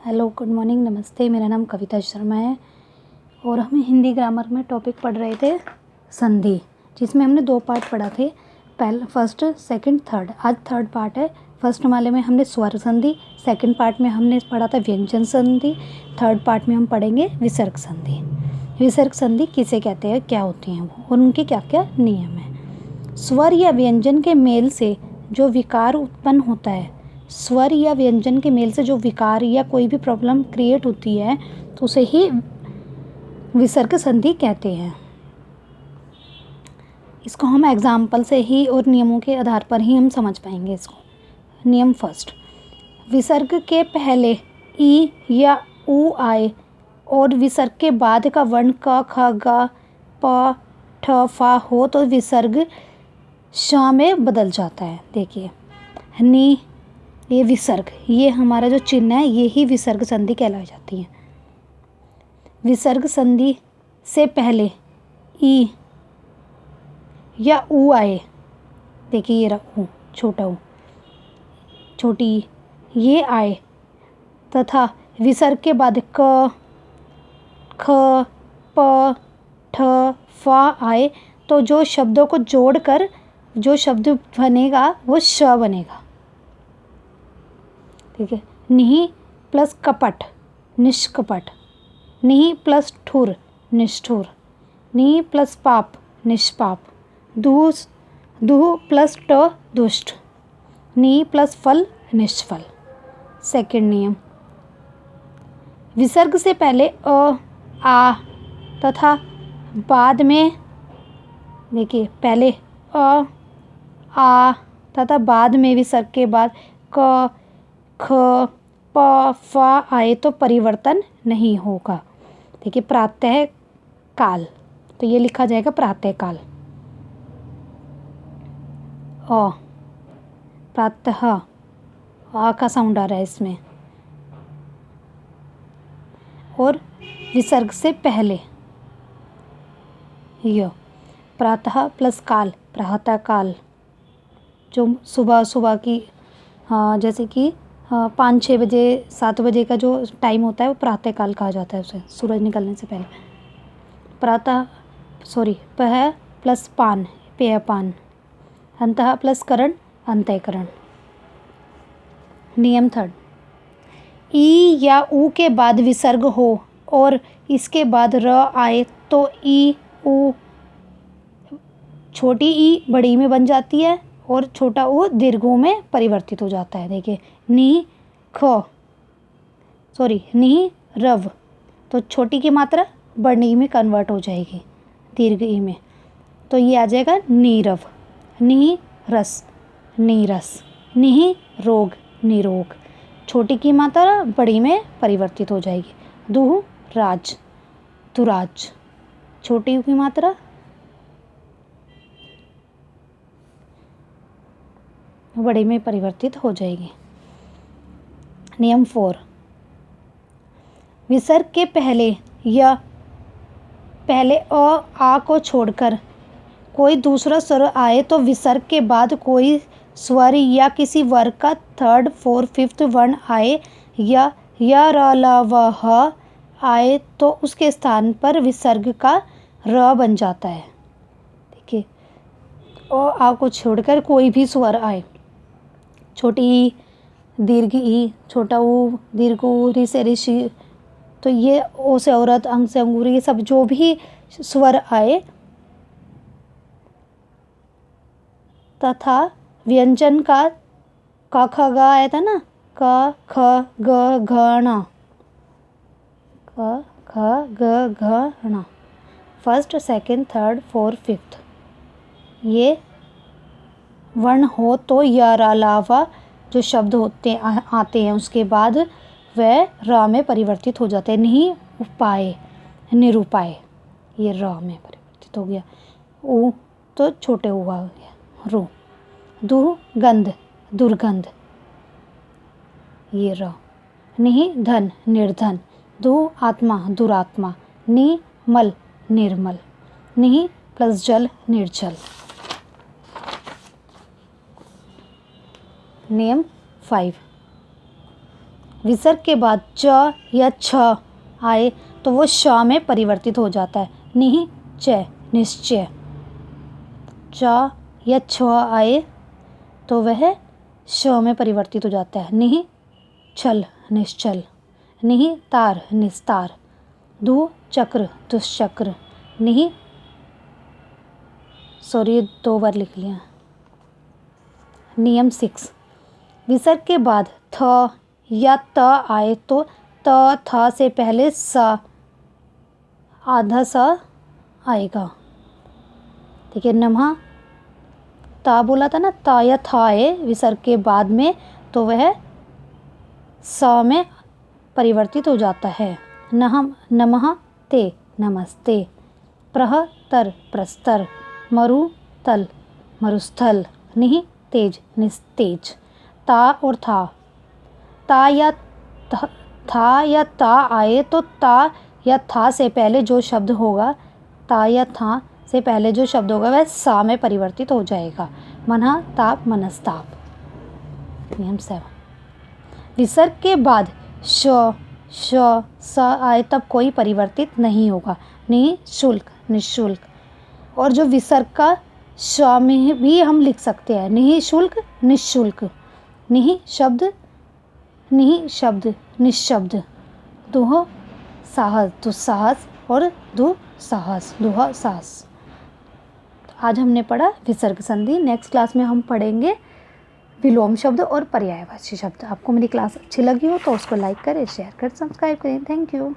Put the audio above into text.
Hello, good morning, नमस्ते। मेरा नाम कविता शर्मा है और हम हिंदी ग्रामर में टॉपिक पढ़ रहे थे संधि, जिसमें हमने 2 पार्ट पढ़ा थे। First, second, third. आज थर्ड पार्ट है। फर्स्ट वाले में हमने स्वर संधि, सेकंड पार्ट में हमने पढ़ा था व्यंजन संधि, थर्ड पार्ट में हम पढ़ेंगे विसर्ग संधि। विसर्ग संधि किसे कहते हैं, क्या होती हैं वो और उनके क्या क्या नियम हैं। स्वर या व्यंजन के मेल से जो विकार उत्पन्न होता है, स्वर या व्यंजन के मेल से जो विकार या कोई भी प्रॉब्लम क्रिएट होती है तो उसे ही विसर्ग संधि कहते हैं। इसको हम एग्जाम्पल से ही और नियमों के आधार पर ही हम समझ पाएंगे इसको। नियम फर्स्ट, विसर्ग के पहले ई या ऊ आए और विसर्ग के बाद का वर्ण क ख ग प ठ फा हो तो विसर्ग श में बदल जाता है। देखिए, नी, ये विसर्ग, ये हमारा जो चिन्ह है ये ही विसर्ग संधि कहलाई जाती है। विसर्ग संधि से पहले ई या ऊ आए, देखिए ये रहा ऊ, छोटा ऊ, छोटी ई, ये आए तथा विसर्ग के बाद क ख प ठ फा आए तो जो शब्दों को जोड़कर जो शब्द बनेगा वो श बनेगा। ठीक है। निहि प्लस कपट, निष्कपट। निहि प्लस ठुर, निष्ठुर। निहि प्लस पाप, निष्पाप। दुह प्लस ट, दुष्ट। नि प्लस फल, निष्फल। सेकंड नियम, विसर्ग से पहले अ, आ तथा बाद में, देखिए पहले अ, आ तथा बाद में विसर्ग के बाद क ख प फा आए तो परिवर्तन नहीं होगा। देखिए, प्रातः काल, तो ये लिखा जाएगा प्रातः काल। अ, प्रातः, आ का साउंड आ रहा है इसमें। और विसर्ग से पहले य, प्रातः प्लस काल, प्रातः काल, जो सुबह सुबह की, जैसे कि 5-6 बजे 7 बजे का जो टाइम होता है वो प्रातः काल कहा जाता है उसे, सूरज निकलने से पहले। पह प्लस पान, पेयपान। अंतः प्लस करण, अंतःकरण। नियम थर्ड, ई या ऊ के बाद विसर्ग हो और इसके बाद र आए तो ई ऊ, छोटी ई बड़ी में बन जाती है और छोटा ऊ दीर्घों में परिवर्तित हो जाता है। देखिए, नि रव, तो छोटी की मात्रा बड़ी में कन्वर्ट हो जाएगी दीर्घ ई में, तो ये आ जाएगा नीरव। नि रस, नीरस। नि रोग, निरोग। छोटी की मात्रा बड़ी में परिवर्तित हो जाएगी। दुह राज, दुराज। छोटी की मात्रा बड़ी में परिवर्तित हो जाएगी। नियम 4, विसर्ग के पहले या पहले अ आ को छोड़कर कोई दूसरा स्वर आए तो विसर्ग के बाद कोई स्वर या किसी वर्ग का थर्ड, फोर्थ, फिफ्थ वर्ण आए या र ल व ह आए तो उसके स्थान पर विसर्ग का र बन जाता है। देखिए, अ आ को छोड़कर कोई भी स्वर आए, छोटी ई, दीर्घ ई, छोटा ऊ, दीर्घ ऊ, रि से ऋषि, तो ये ओ से औरत, अंग से अंगूर, ये सब जो भी स्वर आए तथा व्यंजन का क ख ग आया था ना, क ख ग घ ण, क ख ग घ ण, first, second, third, fourth, fifth, ये वर्ण हो तो य र ल व जो शब्द आते हैं उसके बाद वह र में परिवर्तित हो जाते हैं। नहीं उपाय, निरुपाय, ये र में परिवर्तित हो गया। ऊ तो छोटे हुआ हो गया, रू। दुह गंध, दुर्गंध, ये र। नहीं धन, निर्धन। दुह आत्मा, दुरात्मा। नि मल, निर्मल। नहीं प्लस जल, निर्जल। नियम 5, विसर्ग के बाद च या छ आए तो वो श में परिवर्तित हो जाता है। निश्चय, निश्चय। च या छ आए तो वह श में परिवर्तित हो जाता है। निश्चल, निश्चल। निस्तार, निस्तार। दुचक्र, दुष्चक्र। सॉरी 2 बार लिख लिया। नियम 6, विसर्ग के बाद थ या त आए तो त थ से पहले स आधा स आएगा। ठीक है, नमः ता बोला था ना, ता या था आए विसर्ग के बाद में तो वह स में परिवर्तित हो जाता है। नमः ते, नमस्ते। प्रहतर, प्रस्तर। मरुतल, मरुस्थल। निस्तेज, निस्तेज। ता और था, ता या था या ता आए तो ता या था से पहले जो शब्द होगा, ता या था से पहले जो शब्द होगा वह सा में परिवर्तित हो जाएगा। मनः ताप, मनस्ताप। नियम 7, विसर्ग के बाद श स आए तब कोई परिवर्तित नहीं होगा। निःशुल्क, निःशुल्क। और जो विसर्ग का श में भी हम लिख सकते हैं, निःशुल्क, निःशुल्क। शब्द, शब्द, निःशब्द। दुस्साहस, दुस्साहस। और दुस्साहस, दुस्साहस। आज हमने पढ़ा विसर्ग संधि। नेक्स्ट क्लास में हम पढ़ेंगे विलोम शब्द और पर्यायवाची शब्द। आपको मेरी क्लास अच्छी लगी हो तो उसको लाइक करें, शेयर करें, सब्सक्राइब करें। Thank you.